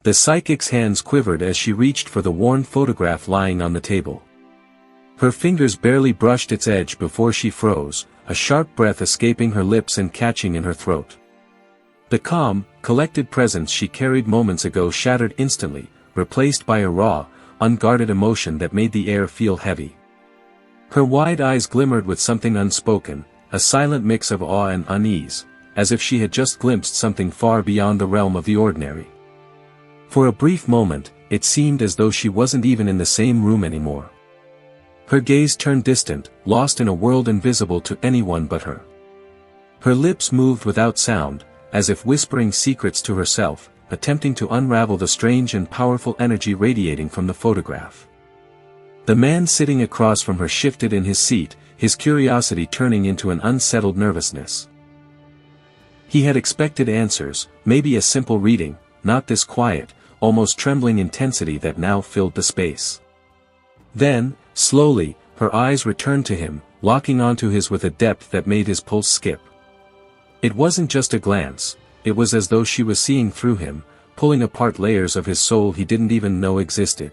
The psychic's hands quivered as she reached for the worn photograph lying on the table. Her fingers barely brushed its edge before she froze, a sharp breath escaping her lips and catching in her throat. The calm, collected presence she carried moments ago shattered instantly, replaced by a raw, unguarded emotion that made the air feel heavy. Her wide eyes glimmered with something unspoken, a silent mix of awe and unease, as if she had just glimpsed something far beyond the realm of the ordinary. For a brief moment, it seemed as though she wasn't even in the same room anymore. Her gaze turned distant, lost in a world invisible to anyone but her. Her lips moved without sound, as if whispering secrets to herself, attempting to unravel the strange and powerful energy radiating from the photograph. The man sitting across from her shifted in his seat, his curiosity turning into an unsettled nervousness. He had expected answers, maybe a simple reading, not this quiet, almost trembling intensity that now filled the space. Then, slowly, her eyes returned to him, locking onto his with a depth that made his pulse skip. It wasn't just a glance, it was as though she was seeing through him, pulling apart layers of his soul he didn't even know existed.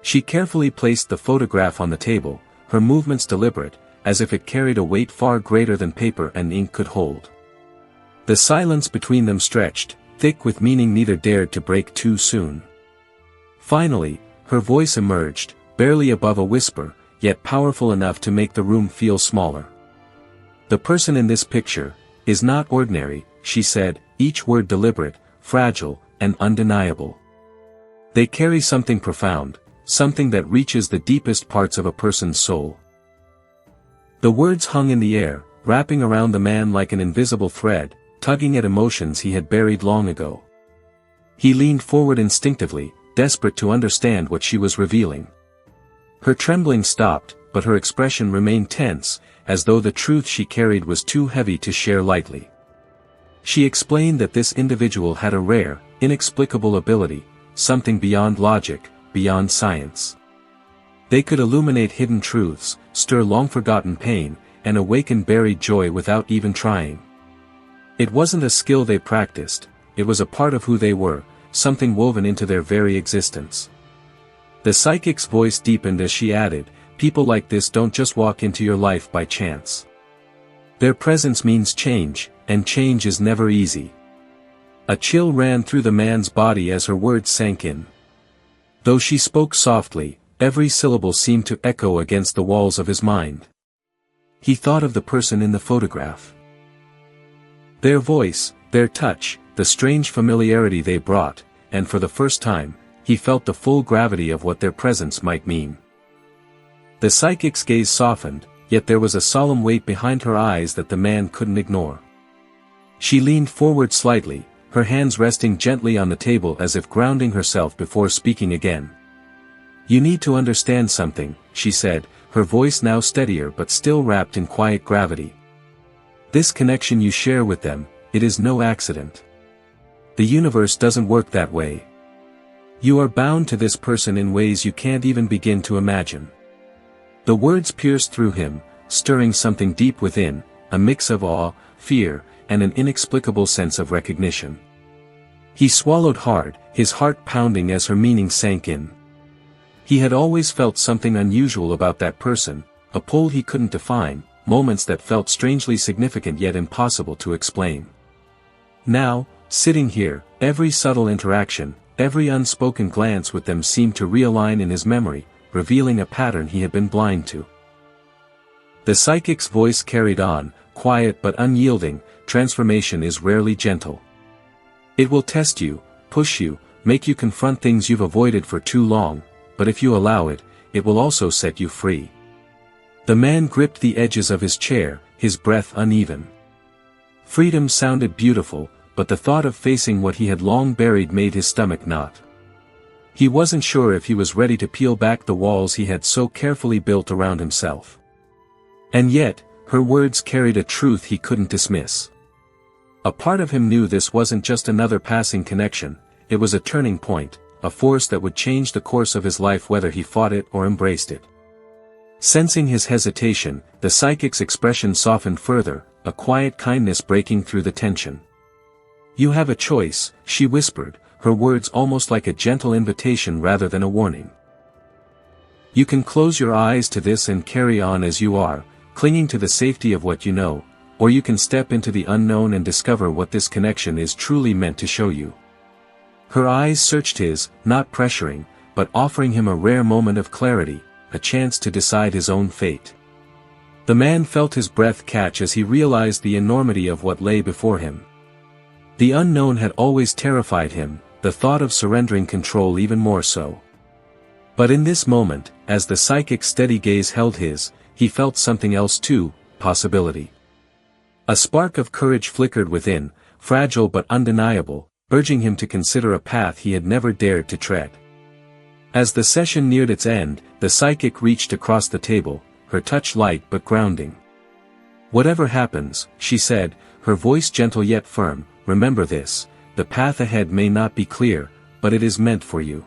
She carefully placed the photograph on the table, her movements deliberate, as if it carried a weight far greater than paper and ink could hold. The silence between them stretched, thick with meaning neither dared to break too soon. Finally, her voice emerged, barely above a whisper, yet powerful enough to make the room feel smaller. "The person in this picture is not ordinary," she said, each word deliberate, fragile, and undeniable. "They carry something profound, something that reaches the deepest parts of a person's soul." The words hung in the air, wrapping around the man like an invisible thread, tugging at emotions he had buried long ago. He leaned forward instinctively, desperate to understand what she was revealing. Her trembling stopped, but her expression remained tense, as though the truth she carried was too heavy to share lightly. She explained that this individual had a rare, inexplicable ability, something beyond logic, beyond science. They could illuminate hidden truths, stir long-forgotten pain, and awaken buried joy without even trying. It wasn't a skill they practiced, it was a part of who they were, something woven into their very existence. The psychic's voice deepened as she added, "People like this don't just walk into your life by chance. Their presence means change, and change is never easy." A chill ran through the man's body as her words sank in. Though she spoke softly, every syllable seemed to echo against the walls of his mind. He thought of the person in the photograph. Their voice, their touch, the strange familiarity they brought, and for the first time, he felt the full gravity of what their presence might mean. The psychic's gaze softened, yet there was a solemn weight behind her eyes that the man couldn't ignore. She leaned forward slightly, her hands resting gently on the table as if grounding herself before speaking again. "You need to understand something," she said, her voice now steadier but still wrapped in quiet gravity. "This connection you share with them, it is no accident. The universe doesn't work that way. You are bound to this person in ways you can't even begin to imagine." The words pierced through him, stirring something deep within, a mix of awe, fear, and an inexplicable sense of recognition. He swallowed hard, his heart pounding as her meaning sank in. He had always felt something unusual about that person, a pull he couldn't define, moments that felt strangely significant yet impossible to explain. Now, sitting here, every subtle interaction, every unspoken glance with them seemed to realign in his memory, revealing a pattern he had been blind to. The psychic's voice carried on, quiet but unyielding, "Transformation is rarely gentle. It will test you, push you, make you confront things you've avoided for too long, but if you allow it, it will also set you free." The man gripped the edges of his chair, his breath uneven. Freedom sounded beautiful, but the thought of facing what he had long buried made his stomach knot. He wasn't sure if he was ready to peel back the walls he had so carefully built around himself. And yet, her words carried a truth he couldn't dismiss. A part of him knew this wasn't just another passing connection, it was a turning point, a force that would change the course of his life whether he fought it or embraced it. Sensing his hesitation, the psychic's expression softened further, a quiet kindness breaking through the tension. "You have a choice," she whispered, her words almost like a gentle invitation rather than a warning. You can close your eyes to this and carry on as you are, clinging to the safety of what you know, or you can step into the unknown and discover what this connection is truly meant to show you. Her eyes searched his, not pressuring, but offering him a rare moment of clarity, a chance to decide his own fate. The man felt his breath catch as he realized the enormity of what lay before him. The unknown had always terrified him, the thought of surrendering control even more so. But in this moment, as the psychic's steady gaze held his, he felt something else too, possibility. A spark of courage flickered within, fragile but undeniable, urging him to consider a path he had never dared to tread. As the session neared its end, the psychic reached across the table, her touch light but grounding. "Whatever happens," she said, her voice gentle yet firm, "remember this, the path ahead may not be clear, but it is meant for you.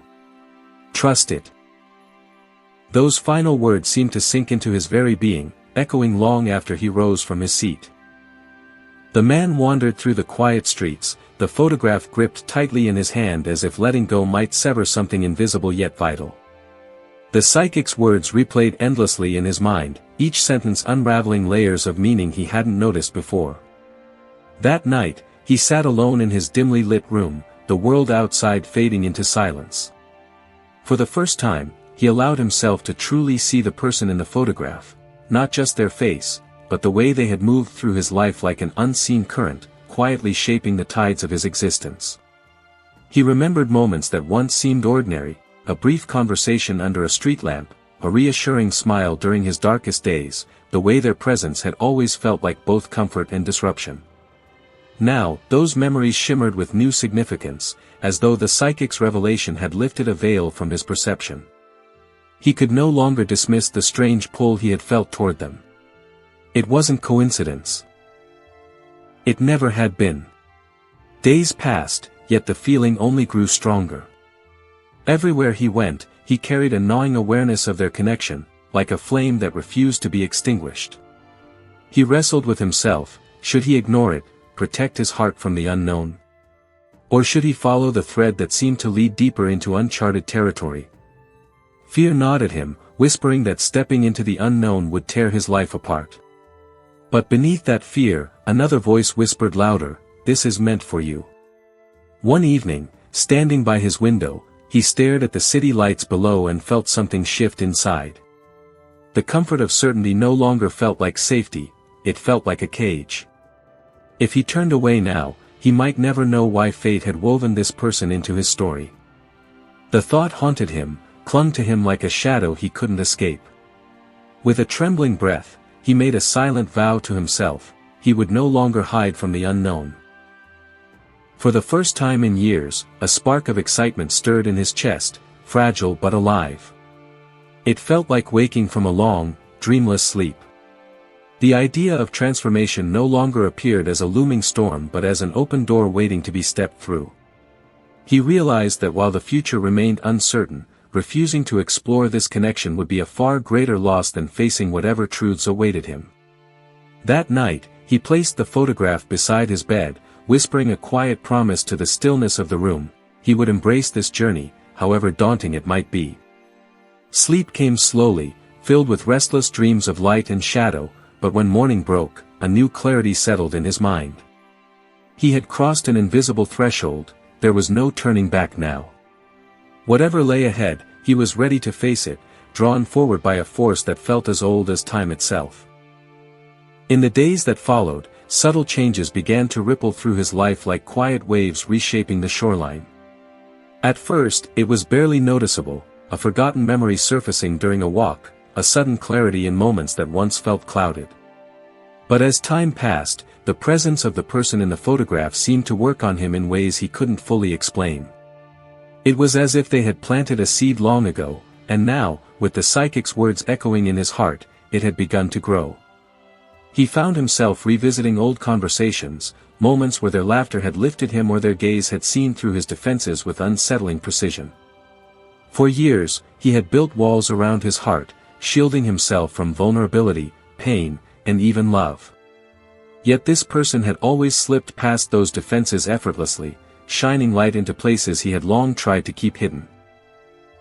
Trust it." Those final words seemed to sink into his very being, echoing long after he rose from his seat. The man wandered through the quiet streets, the photograph gripped tightly in his hand as if letting go might sever something invisible yet vital. The psychic's words replayed endlessly in his mind, each sentence unraveling layers of meaning he hadn't noticed before. That night, he sat alone in his dimly lit room, the world outside fading into silence. For the first time, he allowed himself to truly see the person in the photograph, not just their face, but the way they had moved through his life like an unseen current, quietly shaping the tides of his existence. He remembered moments that once seemed ordinary, a brief conversation under a street lamp, a reassuring smile during his darkest days, the way their presence had always felt like both comfort and disruption. Now, those memories shimmered with new significance, as though the psychic's revelation had lifted a veil from his perception. He could no longer dismiss the strange pull he had felt toward them. It wasn't coincidence. It never had been. Days passed, yet the feeling only grew stronger. Everywhere he went, he carried a gnawing awareness of their connection, like a flame that refused to be extinguished. He wrestled with himself, should he ignore it, protect his heart from the unknown? Or should he follow the thread that seemed to lead deeper into uncharted territory? Fear gnawed at him, whispering that stepping into the unknown would tear his life apart. But beneath that fear, another voice whispered louder, "This is meant for you." One evening, standing by his window, he stared at the city lights below and felt something shift inside. The comfort of certainty no longer felt like safety, it felt like a cage. If he turned away now, he might never know why fate had woven this person into his story. The thought haunted him, clung to him like a shadow he couldn't escape. With a trembling breath, he made a silent vow to himself, he would no longer hide from the unknown. For the first time in years, a spark of excitement stirred in his chest, fragile but alive. It felt like waking from a long, dreamless sleep. The idea of transformation no longer appeared as a looming storm but as an open door waiting to be stepped through. He realized that while the future remained uncertain, refusing to explore this connection would be a far greater loss than facing whatever truths awaited him. That night, he placed the photograph beside his bed, whispering a quiet promise to the stillness of the room, he would embrace this journey, however daunting it might be. Sleep came slowly, filled with restless dreams of light and shadow, but when morning broke, a new clarity settled in his mind. He had crossed an invisible threshold, there was no turning back now. Whatever lay ahead, he was ready to face it, drawn forward by a force that felt as old as time itself. In the days that followed, subtle changes began to ripple through his life like quiet waves reshaping the shoreline. At first, it was barely noticeable, a forgotten memory surfacing during a walk, a sudden clarity in moments that once felt clouded. But as time passed, the presence of the person in the photograph seemed to work on him in ways he couldn't fully explain. It was as if they had planted a seed long ago, and now, with the psychic's words echoing in his heart, it had begun to grow. He found himself revisiting old conversations, moments where their laughter had lifted him or their gaze had seen through his defenses with unsettling precision. For years, he had built walls around his heart, shielding himself from vulnerability, pain, and even love. Yet this person had always slipped past those defenses effortlessly, shining light into places he had long tried to keep hidden.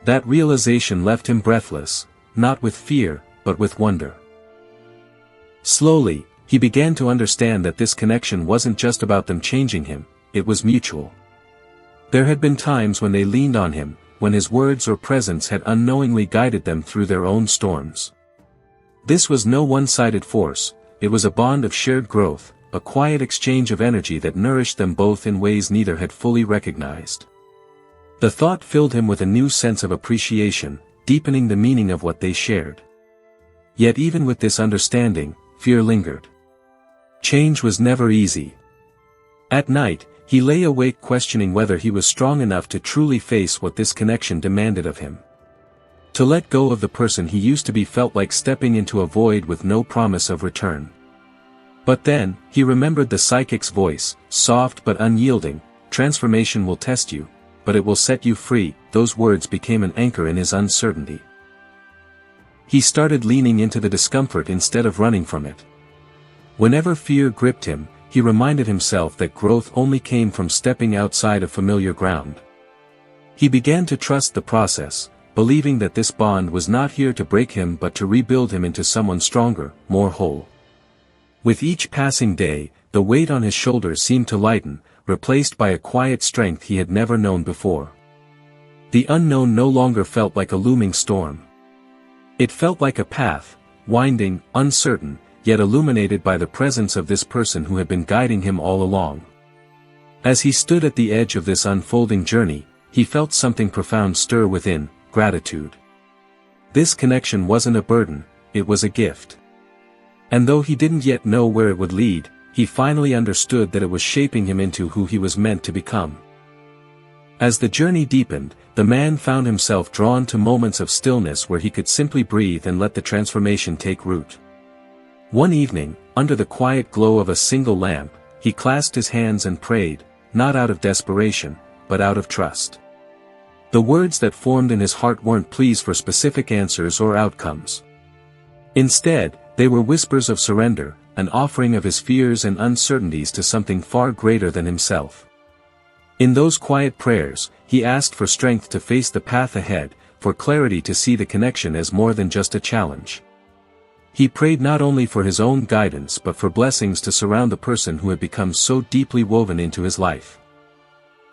That realization left him breathless, not with fear, but with wonder. Slowly, he began to understand that this connection wasn't just about them changing him, it was mutual. There had been times when they leaned on him, when his words or presence had unknowingly guided them through their own storms. This was no one-sided force, it was a bond of shared growth, a quiet exchange of energy that nourished them both in ways neither had fully recognized. The thought filled him with a new sense of appreciation, deepening the meaning of what they shared. Yet even with this understanding, fear lingered. Change was never easy. At night, he lay awake questioning whether he was strong enough to truly face what this connection demanded of him. To let go of the person he used to be felt like stepping into a void with no promise of return. But then, he remembered the psychic's voice, soft but unyielding, "Transformation will test you, but it will set you free." Those words became an anchor in his uncertainty. He started leaning into the discomfort instead of running from it. Whenever fear gripped him, he reminded himself that growth only came from stepping outside of familiar ground. He began to trust the process, believing that this bond was not here to break him but to rebuild him into someone stronger, more whole. With each passing day, the weight on his shoulders seemed to lighten, replaced by a quiet strength he had never known before. The unknown no longer felt like a looming storm. It felt like a path, winding, uncertain, yet illuminated by the presence of this person who had been guiding him all along. As he stood at the edge of this unfolding journey, he felt something profound stir within: gratitude. This connection wasn't a burden, it was a gift. And though he didn't yet know where it would lead, he finally understood that it was shaping him into who he was meant to become. As the journey deepened, the man found himself drawn to moments of stillness where he could simply breathe and let the transformation take root. One evening, under the quiet glow of a single lamp, he clasped his hands and prayed, not out of desperation, but out of trust. The words that formed in his heart weren't pleas for specific answers or outcomes. Instead, they were whispers of surrender, an offering of his fears and uncertainties to something far greater than himself. In those quiet prayers, he asked for strength to face the path ahead, for clarity to see the connection as more than just a challenge. He prayed not only for his own guidance but for blessings to surround the person who had become so deeply woven into his life.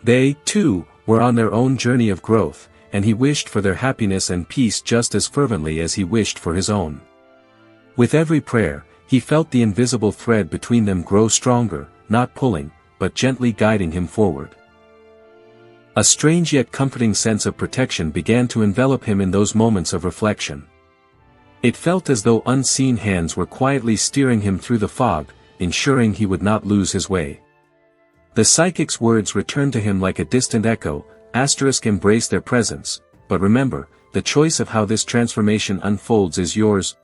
They, too, were on their own journey of growth, and he wished for their happiness and peace just as fervently as he wished for his own. With every prayer, he felt the invisible thread between them grow stronger, not pulling, but gently guiding him forward. A strange yet comforting sense of protection began to envelop him in those moments of reflection. It felt as though unseen hands were quietly steering him through the fog, ensuring he would not lose his way. The psychic's words returned to him like a distant echo, "Embrace their presence, but remember, the choice of how this transformation unfolds is yours."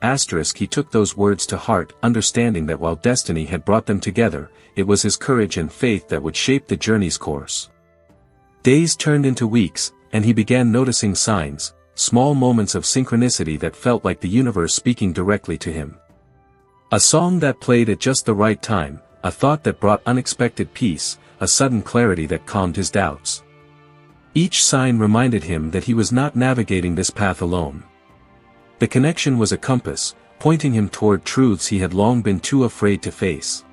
He took those words to heart, understanding that while destiny had brought them together, it was his courage and faith that would shape the journey's course. Days turned into weeks, and he began noticing signs, small moments of synchronicity that felt like the universe speaking directly to him. A song that played at just the right time, a thought that brought unexpected peace, a sudden clarity that calmed his doubts. Each sign reminded him that he was not navigating this path alone. The connection was a compass, pointing him toward truths he had long been too afraid to face.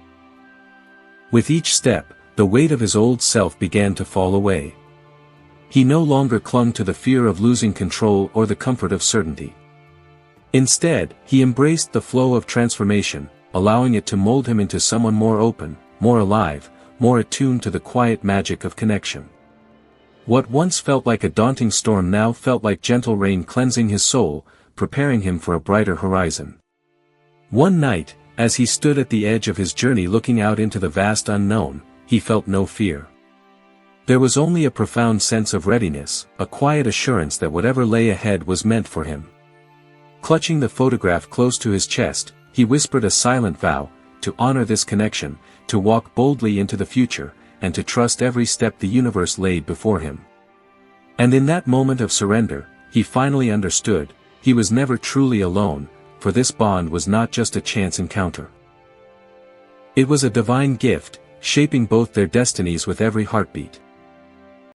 With each step, the weight of his old self began to fall away. He no longer clung to the fear of losing control or the comfort of certainty. Instead, he embraced the flow of transformation, allowing it to mold him into someone more open, more alive, more attuned to the quiet magic of connection. What once felt like a daunting storm now felt like gentle rain cleansing his soul, preparing him for a brighter horizon. One night, as he stood at the edge of his journey looking out into the vast unknown, he felt no fear. There was only a profound sense of readiness, a quiet assurance that whatever lay ahead was meant for him. Clutching the photograph close to his chest, he whispered a silent vow, to honor this connection, to walk boldly into the future, and to trust every step the universe laid before him. And in that moment of surrender, he finally understood, he was never truly alone, for this bond was not just a chance encounter. It was a divine gift, shaping both their destinies with every heartbeat.